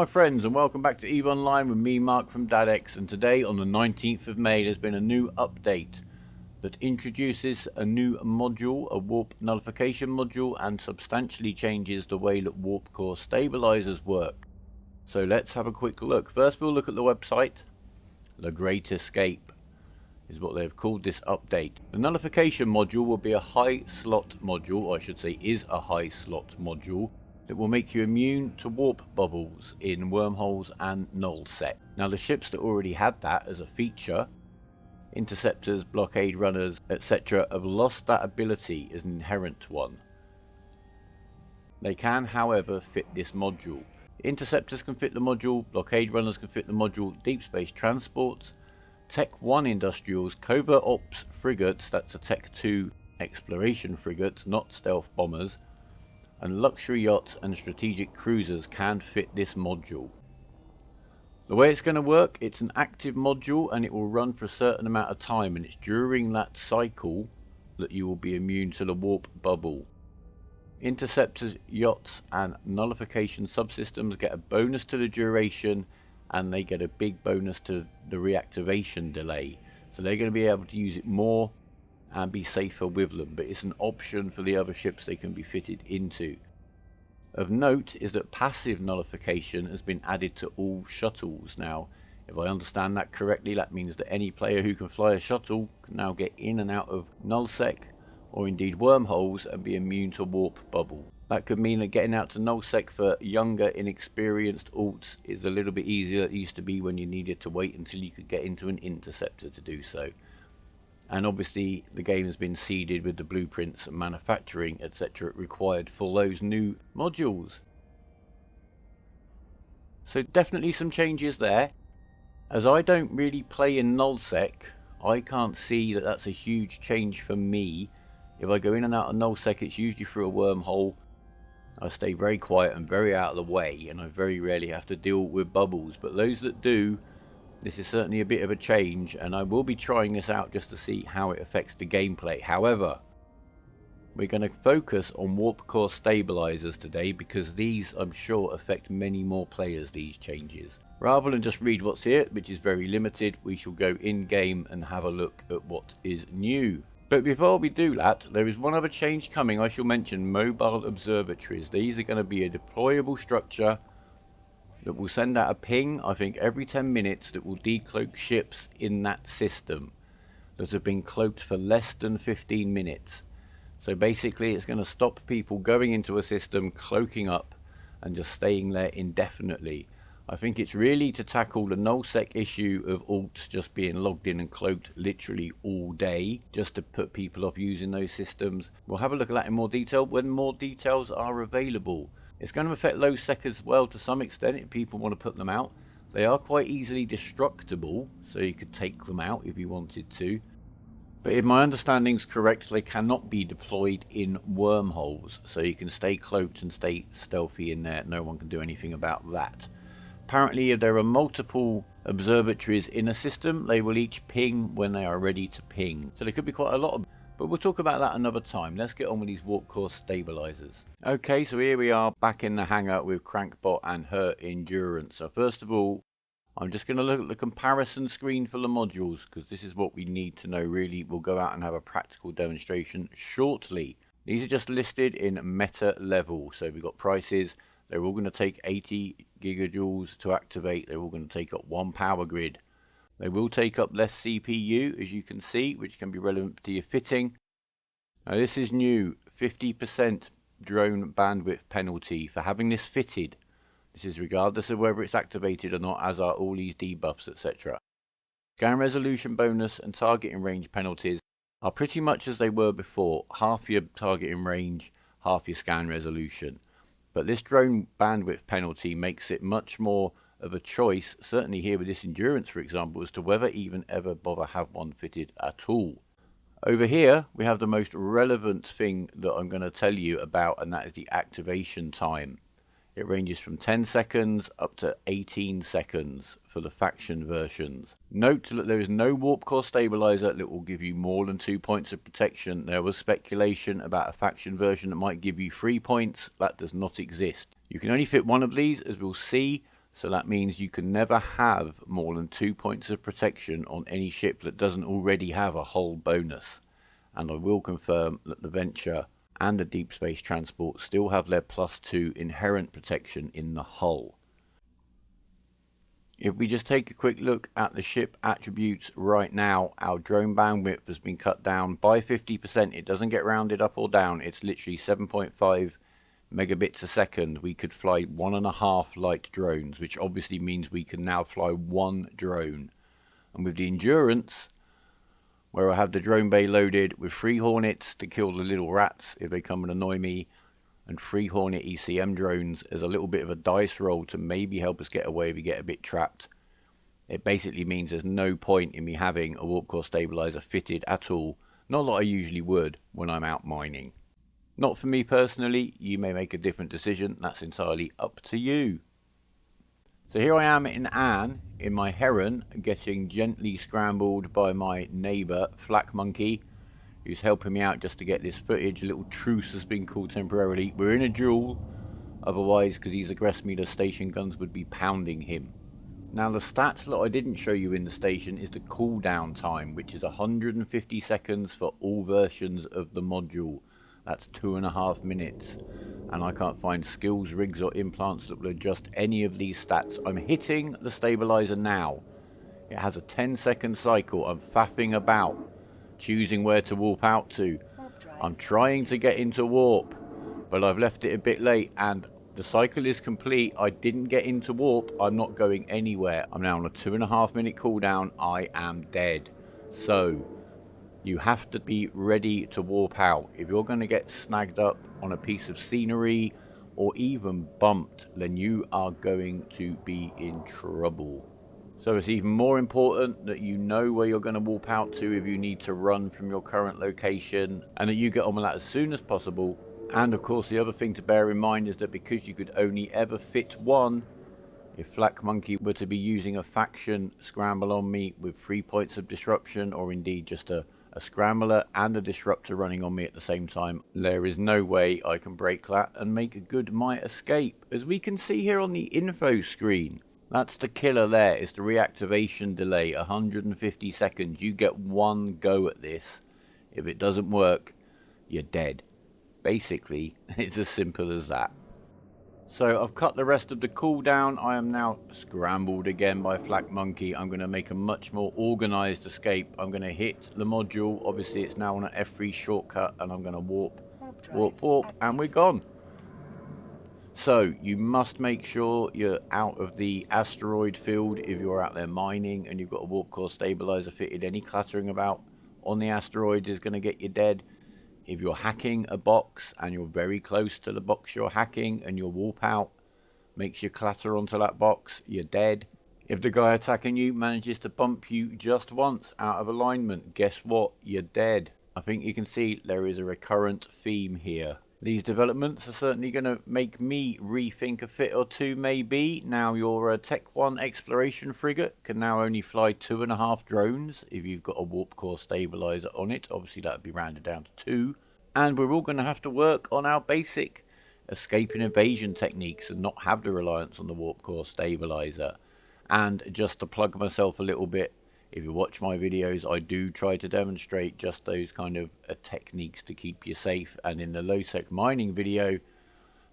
my friends, and welcome back to EVE Online with me, Mark from DadX. And today on the 19th of May there's been a new update that introduces a new module, a warp nullification module, and substantially changes the way that warp core stabilizers work. So let's have a quick look. First we'll look at the website. The Great Escape is what they've called this update. The nullification module will be a high slot module, or I should say is a high slot module, that will make you immune to warp bubbles in wormholes and nullsec. Now the ships that already had that as a feature, interceptors, blockade runners, etc., have lost that ability as an inherent one. They can, however, fit this module. Interceptors can fit the module, blockade runners can fit the module, deep space transports, Tech 1 industrials, covert ops frigates, that's a Tech 2 exploration frigates, not stealth bombers, and luxury yachts and strategic cruisers can fit this module. The way it's going to work, it's an active module and it will run for a certain amount of time, and it's during that cycle that you will be immune to the warp bubble. Interceptors, yachts and nullification subsystems get a bonus to the duration, and they get a big bonus to the reactivation delay. So they're going to be able to use it more and be safer with them, but it's an option for the other ships they can be fitted into. Of note is that passive nullification has been added to all shuttles. Now, if I understand that correctly, that means that any player who can fly a shuttle can now get in and out of nullsec, or indeed wormholes, and be immune to warp bubble. That could mean that getting out to nullsec for younger, inexperienced alts is a little bit easier than it used to be when you needed to wait until you could get into an interceptor to do so. And obviously the game has been seeded with the blueprints and manufacturing, etc. required for those new modules. So definitely some changes there. As I don't really play in nullsec, I can't see that that's a huge change for me. If I go in and out of nullsec, it's usually through a wormhole. I stay very quiet and very out of the way, and I very rarely have to deal with bubbles. But those that do, this is certainly a bit of a change, and I will be trying this out just to see how it affects the gameplay. However, we're going to focus on warp core stabilizers today, because these, I'm sure, affect many more players, these changes. Rather than just read what's here, which is very limited, we shall go in game and have a look at what is new. But before we do that, there is one other change coming. I shall mention mobile observatories. These are going to be a deployable structure that will send out a ping, I think every 10 minutes, that will decloak ships in that system that have been cloaked for less than 15 minutes. So basically it's going to stop people going into a system, cloaking up and just staying there indefinitely. I think it's really to tackle the nullsec issue of alts just being logged in and cloaked literally all day, just to put people off using those systems. We'll have a look at that in more detail when more details are available. It's going to affect low sec as well to some extent if people want to put them out. They are quite easily destructible, so you could take them out if you wanted to. But if my understanding is correct, they cannot be deployed in wormholes, so you can stay cloaked and stay stealthy in there. No one can do anything about that. Apparently, if there are multiple observatories in a system, they will each ping when they are ready to ping. So there could be quite a lot of... But we'll talk about that another time. Let's get on with these warp core stabilizers. Okay, so here we are back in the hangar with Crankbot and her endurance. So first of all, I'm just going to look at the comparison screen for the modules, because this is what we need to know really. We'll go out and have a practical demonstration shortly. These are just listed in meta level. So we've got prices. They're all going to take 80 gigajoules to activate. They're all going to take up one power grid. They will take up less CPU, as you can see, which can be relevant to your fitting. Now this is new, 50% drone bandwidth penalty for having this fitted. This is regardless of whether it's activated or not, as are all these debuffs, etc. Scan resolution bonus and targeting range penalties are pretty much as they were before. Half your targeting range, half your scan resolution. But this drone bandwidth penalty makes it much more of a choice, certainly here with this endurance for example, as to whether even ever bother have one fitted at all. Over here we have the most relevant thing that I'm going to tell you about, and that is the activation time. It ranges from 10 seconds up to 18 seconds for the faction versions. Note that there is no warp core stabilizer that will give you more than 2 points of protection. There was speculation about a faction version that might give you 3 points. That does not exist. You can only fit one of these, as we'll see. So that means you can never have more than 2 points of protection on any ship that doesn't already have a hull bonus. And I will confirm that the Venture and the Deep Space Transport still have their +2 inherent protection in the hull. If we just take a quick look at the ship attributes right now, our drone bandwidth has been cut down by 50%. It doesn't get rounded up or down. It's literally 7.5 megabits a second. We could fly 1.5 light drones, which obviously means we can now fly 1 drone. And with the endurance, where I have the drone bay loaded with 3 Hornets to kill the little rats if they come and annoy me, and 3 Hornet ECM drones as a little bit of a dice roll to maybe help us get away if we get a bit trapped. It basically means there's no point in me having a warp core stabilizer fitted at all. Not that I usually would when I'm out mining. Not for me personally. You may make a different decision. That's entirely up to you. So here I am in Anne, in my Heron, getting gently scrambled by my neighbour, Flak Monkey, who's helping me out just to get this footage. A little truce has been called temporarily. We're in a duel, otherwise, because he's aggressed me, the station guns would be pounding him. Now the stats that I didn't show you in the station is the cooldown time, which is 150 seconds for all versions of the module. That's 2.5 minutes. And I can't find skills, rigs or implants that will adjust any of these stats. I'm hitting the stabilizer now. It has a 10-second cycle. I'm faffing about, choosing where to warp out to. I'm trying to get into warp, but I've left it a bit late and the cycle is complete. I didn't get into warp. I'm not going anywhere. I'm now on a 2.5 minute cooldown. I am dead. So you have to be ready to warp out. If you're going to get snagged up on a piece of scenery or even bumped, then you are going to be in trouble. So it's even more important that you know where you're going to warp out to if you need to run from your current location, and that you get on with that as soon as possible. And of course the other thing to bear in mind is that because you could only ever fit one, if Flak Monkey were to be using a faction scramble on me with 3 points of disruption, or indeed just a scrambler and a disruptor running on me at the same time, there is no way I can break that and make a good my escape. As we can see here on the info screen, that's the killer there. It's the reactivation delay, 150 seconds. You get one go at this. If it doesn't work, you're dead. Basically, it's as simple as that. So I've cut the rest of the cooldown. I am now scrambled again by Flak Monkey. I'm going to make a much more organised escape. I'm going to hit the module. Obviously it's now on an F3 shortcut and I'm going to warp, and we're gone. So you must make sure you're out of the asteroid field if you're out there mining and you've got a warp core stabilizer fitted. Any clattering about on the asteroids is going to get you dead. If you're hacking a box and you're very close to the box you're hacking and your warp out makes you clatter onto that box, you're dead. If the guy attacking you manages to bump you just once out of alignment, guess what? You're dead. I think you can see there is a recurrent theme here. These developments are certainly going to make me rethink a fit or two maybe. Now your Tech 1 exploration frigate can now only fly 2.5 drones if you've got a warp core stabilizer on it. Obviously that would be rounded down to 2. And we're all going to have to work on our basic escape and evasion techniques and not have the reliance on the warp core stabilizer. And just to plug myself a little bit, if you watch my videos, I do try to demonstrate just those kind of techniques to keep you safe. And in the low-sec mining video,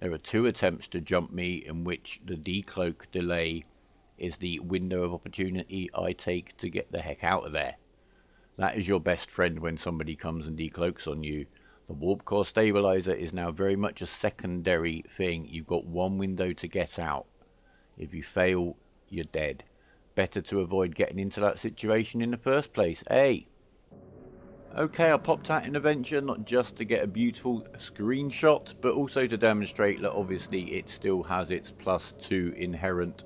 there are 2 attempts to jump me in which the decloak delay is the window of opportunity I take to get the heck out of there. That is your best friend when somebody comes and decloaks on you. The warp core stabilizer is now very much a secondary thing. You've got one window to get out. If you fail, you're dead. Better to avoid getting into that situation in the first place, eh? Okay, I popped out in Adventure not just to get a beautiful screenshot, but also to demonstrate that obviously it still has its +2 inherent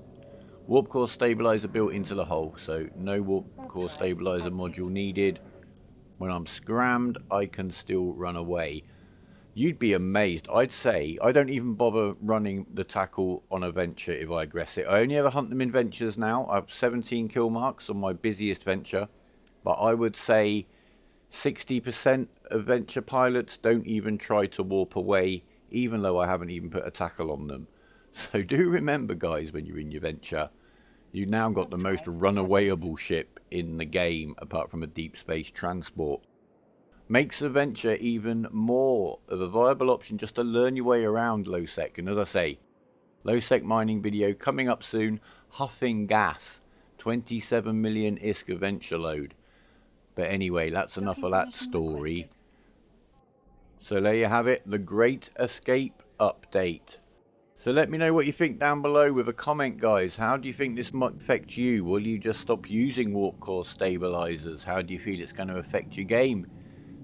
warp core stabilizer built into the hull, so no warp core stabilizer module needed. When I'm scrammed, I can still run away. You'd be amazed. I'd say I don't even bother running the tackle on a venture if I aggress it. I only ever hunt them in ventures now. I have 17 kill marks on my busiest venture, but I would say 60% of venture pilots don't even try to warp away, even though I haven't even put a tackle on them. So do remember, guys, when you're in your venture, you've now got the most runawayable ship in the game, apart from a deep space transport. Makes the venture even more of a viable option just to learn your way around low sec. And as I say, low sec mining video coming up soon. Huffing gas, 27 million ISK venture load. But anyway, that's enough of that story. So there you have it, the Great Escape update. So let me know what you think down below with a comment, guys. How do you think this might affect you? Will you just stop using Warp Core Stabilisers? How do you feel it's going to affect your game?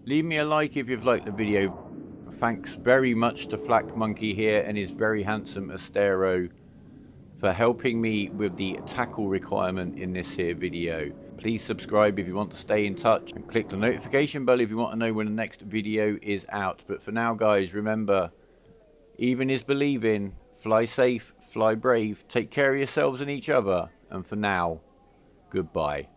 Leave me a like if you've liked the video. Thanks very much to Flack Monkey here and his very handsome Astero for helping me with the tackle requirement in this here video. Please subscribe if you want to stay in touch, and click the notification bell if you want to know when the next video is out. But for now, guys, remember, even is believing. Fly safe, fly brave, take care of yourselves and each other, and for now, goodbye.